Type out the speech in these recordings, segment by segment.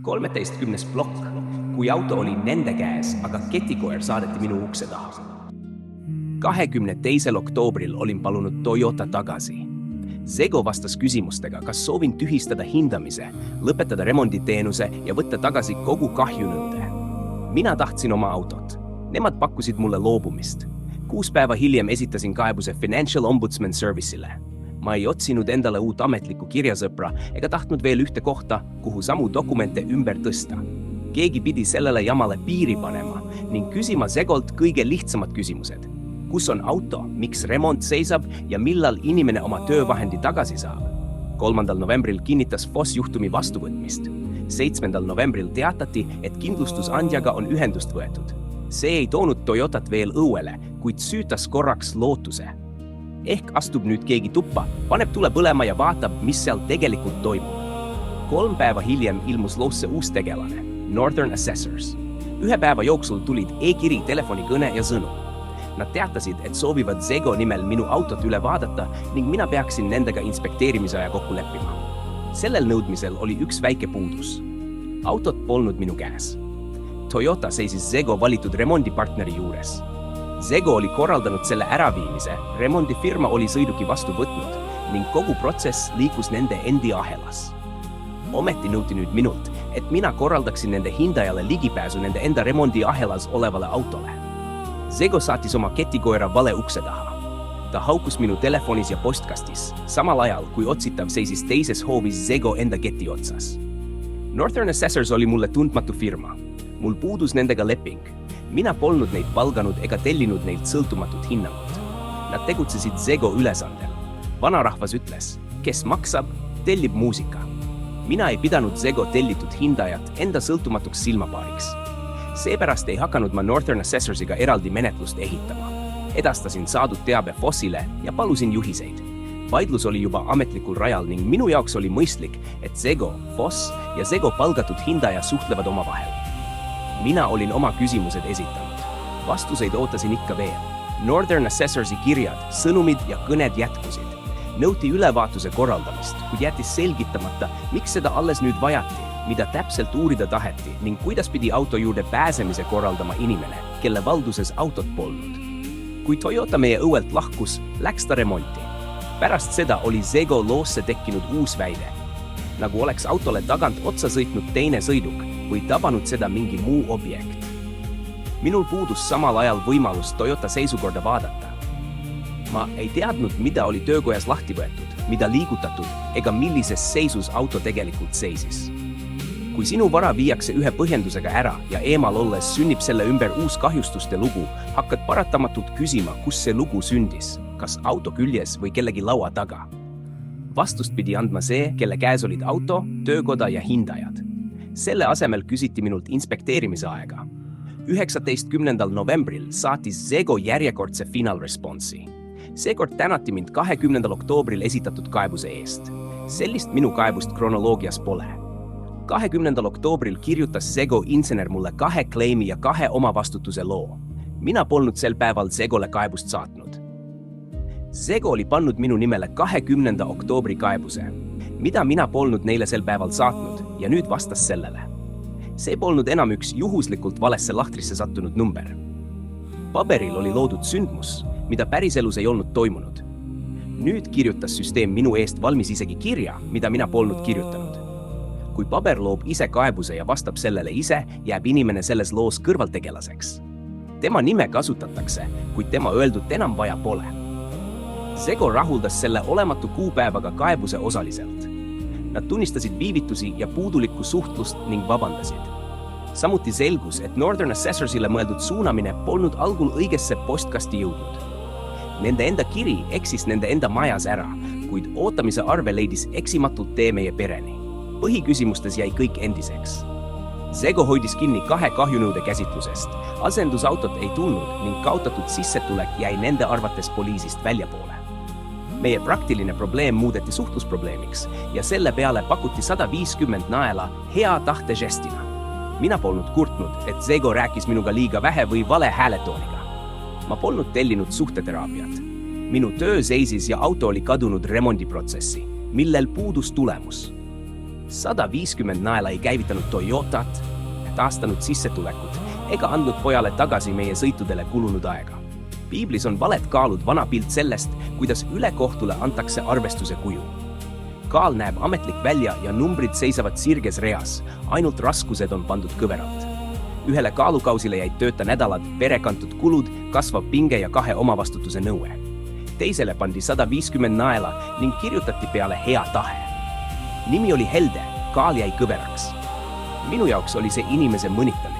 13. plokk, kui auto oli nende käes, aga ketikoer saadeti minu ukse taha. 22. oktoobril olin palunud Toyota tagasi. Zego vastas küsimustega, kas soovin tühistada hindamise, lõpetada remonditeenuse ja võtta tagasi kogu kahjunõude. Mina tahtsin oma autot. Nemad pakkusid mulle loobumist. 6 päeva hiljem esitasin kaebuse Financial Ombudsman Service'ile. Ma ei otsinud endale uut ametlikku kirjasõpra ega tahtnud veel ühte kohta, kuhu samu dokumente ümber tõsta. Keegi pidi sellele jamale piiri panema ning küsima Zegolt kõige lihtsamad küsimused. Kus on auto, miks remont seisab ja millal inimene oma töövahendi tagasi saab? 3. novembril kinnitas FOS juhtumi vastuvõtmist. 7. novembril teatati, et kindlustusandjaga on ühendust võetud. See ei toonud Toyotat veel õuele, kuid süütas korraks lootuse. Ehk astub nüüd keegi tuppa, paneb tule põlema ja vaatab, mis seal tegelikult toimub. 3 päeva hiljem ilmus loosse uus tegelane, Northern Assessors. 1 päeva jooksul tulid e-kiri, telefonikõne ja sõnum. Nad teatasid, et soovivad Zego nimel minu autot üle vaadata ning mina peaksin nendega inspekteerimisaja kokku leppima. Sellel nõudmisel oli üks väike puudus. Autot polnud minu käes. Toyota seisis Zego valitud remondipartneri juures. Zego oli korraldanud selle äraviimise, remondifirma oli sõiduki vastu võtnud ning kogu protsess liikus nende endi ahelas. Ometi nõuti nüüd minult, et mina korraldaksin nende hindajale ligipääsu nende enda remondiahelas olevale autole. Zego saatis oma ketikoera vale ukse taha. Ta haukus minu telefonis ja postkastis, samal ajal kui otsitav seisis teises hoovis Zego enda keti otsas. Northern Assessors oli mulle tundmatu firma. Mul puudus nendega leping. Mina polnud neid palganud ega tellinud neilt sõltumatut hinnangut. Nad tegutsesid Zego ülesandel. Vanarahvas ütles, kes maksab, tellib muusika. Mina ei pidanud Zego tellitud hindajat enda sõltumatuks silmapaariks. Seepärast ei hakanud ma Northern Assessorsiga eraldi menetlust ehitama. Edastasin saadud teabe FOSile ja palusin juhiseid. Vaidlus oli juba ametlikul rajal ning minu jaoks oli mõistlik, et Zego, FOS ja Zego palgatud hindaja suhtlevad omavahel. Mina olin oma küsimused esitanud. Vastuseid ootasin ikka veel. Northern Assessorsi kirjad, sõnumid ja kõned jätkusid. Nõuti ülevaatuse korraldamist, kuid jättis selgitamata, miks seda alles nüüd vajati, mida täpselt uurida taheti ning kuidas pidi auto juurde pääsemise korraldama inimene, kelle valduses autot polnud. Kui Toyota meie õuelt lahkus, läks ta remonti. Pärast seda oli Zego loosse tekkinud uus väide. Nagu oleks autole tagant otsa sõitnud teine sõiduk või tabanud seda mingi muu objekt. Minul puudus samal ajal võimalus Toyota seisukorda vaadata. Ma ei teadnud, mida oli töökojas lahti võetud, mida liigutatud ega millises seisus auto tegelikult seisis. Kui sinu vara viiakse ühe põhjendusega ära ja eemal olles sünnib selle ümber uus kahjustuste lugu, hakkad paratamatult küsima, kus see lugu sündis, kas auto küljes või kellegi laua taga. Vastust pidi andma see, kelle käes olid auto, töökoda ja hindajad. Selle asemel küsiti minult inspekteerimise aega. 19. novembril saatis Zego järjekordse final responsi. Seekord tänati mind 20. oktoobril esitatud kaebuse eest. Sellist minu kaebust kronoloogias pole. 20. oktoobril kirjutas Zego insener mulle 2 claimi ja 2 omavastutuse loo. Mina polnud sel päeval Zegole kaebust saatnud. Zego oli pannud minu nimele 20. oktoobri kaebuse, mida mina polnud neile sel päeval saatnud ja nüüd vastas sellele. See polnud enam üks juhuslikult valesse lahtrisse sattunud number. Paberil oli loodud sündmus, mida päriselus ei olnud toimunud. Nüüd kirjutas süsteem minu eest valmis isegi kirja, mida mina polnud kirjutanud. Kui paber loob ise kaebuse ja vastab sellele ise, jääb inimene selles loos kõrvaltegelaseks. Tema nime kasutatakse, kuid tema öeldut enam vaja pole. Zego rahuldas selle olematu kuupäevaga kaebuse osaliselt. Nad tunnistasid viivitusi ja puudulikku suhtlust ning vabandasid. Samuti selgus, et Northern Assessorsile mõeldud suunamine polnud algul õigesse postkasti jõudnud. Nende enda kiri eksis nende enda majas ära, kuid ootamise arve leidis eksimatult tee meie pereni. Põhiküsimustes jäi kõik endiseks. Zego hoidis kinni 2 kahjunõude käsitlusest. Asendusautot ei tulnud ning kaotatud sissetulek jäi nende arvates poliisist väljapoole. Meie praktiline probleem muudeti suhtlusprobleemiks ja selle peale pakuti 150 naela hea tahte žestina. Mina polnud kurtnud, et Zego rääkis minuga liiga vähe või vale hääletooniga. Ma polnud tellinud suhteteraapiat. Minu töö seisis ja auto oli kadunud remondiprotsessi, millel puudus tulemus. 150 naela ei käivitanud Toyotat, taastanud sissetulekut ega andnud pojale tagasi meie sõitudele kulunud aega. Piiblis on valed kaalud vana pilt sellest, kuidas ülekohtule antakse arvestuse kuju. Kaal näeb ametlik välja ja numbrid seisavad sirges reas, ainult raskused on pandud kõveralt. Ühele kaalukausile jäid tööta nädalad, perekantud kulud, kasvav pinge ja 2 omavastutuse nõue. Teisele pandi 150 naela ning kirjutati peale hea tahe. Nimi oli helde, kaal jäi kõveraks. Minu jaoks oli see inimese mõnitamine.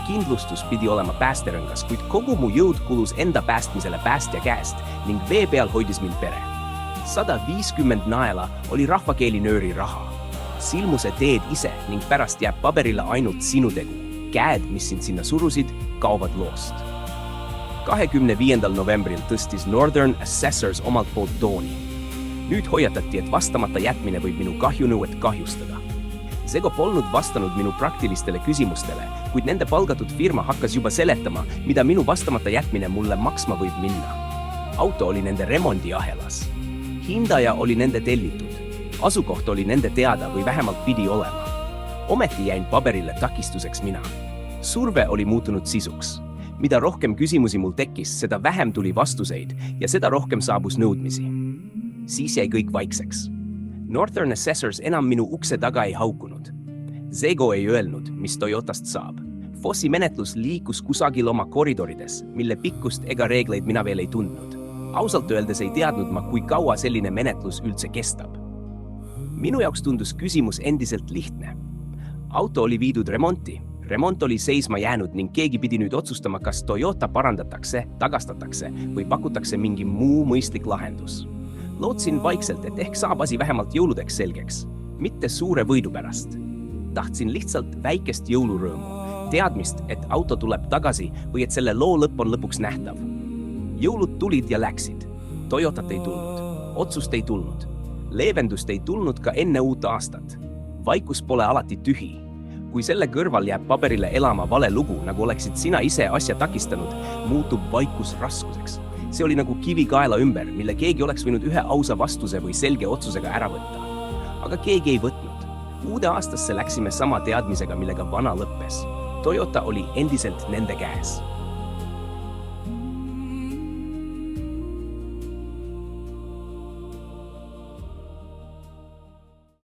Kindlustus pidi olema päästerõngas, kuid kogu mu jõud kulus enda päästmisele päästja käest ning vee peal hoidis mind pere. 150 naela oli rahvakeelinööri raha. Silmuse teed ise ning pärast jääb paberile ainult sinu tegu. Käed, mis sind sinna surusid, kaovad loost. 25. novembril tõstis Northern Assessors omalt poolt tooni. Nüüd hoiatati, et vastamata jätmine võib minu kahjunõuet kahjustada. Zego polnud vastanud minu praktilistele küsimustele, kuid nende palgatud firma hakkas juba seletama, mida minu vastamata jätmine mulle maksma võib minna. Auto oli nende remondiahelas. Hindaja oli nende tellitud. Asukoht oli nende teada või vähemalt pidi olema. Ometi jäin paberile takistuseks mina. Surve oli muutunud sisuks. Mida rohkem küsimusi mul tekkis, seda vähem tuli vastuseid ja seda rohkem saabus nõudmisi. Siis jäi kõik vaikseks. Northern Assessors enam minu ukse taga ei haukunud. Zego ei öelnud, mis Toyotast saab. Fossi menetlus liikus kusagil oma koridorides, mille pikkust ega reegleid mina veel ei tundnud. Ausalt öeldes ei teadnud ma, kui kaua selline menetlus üldse kestab. Minu jaoks tundus küsimus endiselt lihtne. Auto oli viidud remonti. Remont oli seisma jäänud ning keegi pidi nüüd otsustama, kas Toyota parandatakse, tagastatakse või pakutakse mingi muu mõistlik lahendus. Lootsin vaikselt, et ehk saab asi vähemalt jõuludeks selgeks, mitte suure võidu pärast. Tahtsin lihtsalt väikest jõulurõõmu, teadmist, et auto tuleb tagasi või et selle loo lõpp on lõpuks nähtav. Jõulud tulid ja läksid. Toyotat ei tulnud, otsust ei tulnud. Leevendust ei tulnud ka enne uut aastat. Vaikus pole alati tühi. Kui selle kõrval jääb paberile elama vale lugu, nagu oleksid sina ise asja takistanud, muutub vaikus raskuseks. See oli nagu kivi kaela ümber, mille keegi oleks võinud ühe ausa vastuse või selge otsusega ära võtta. Aga keegi ei võtnud. Uude aastasse läksime sama teadmisega, millega vana lõppes. Toyota oli endiselt nende käes.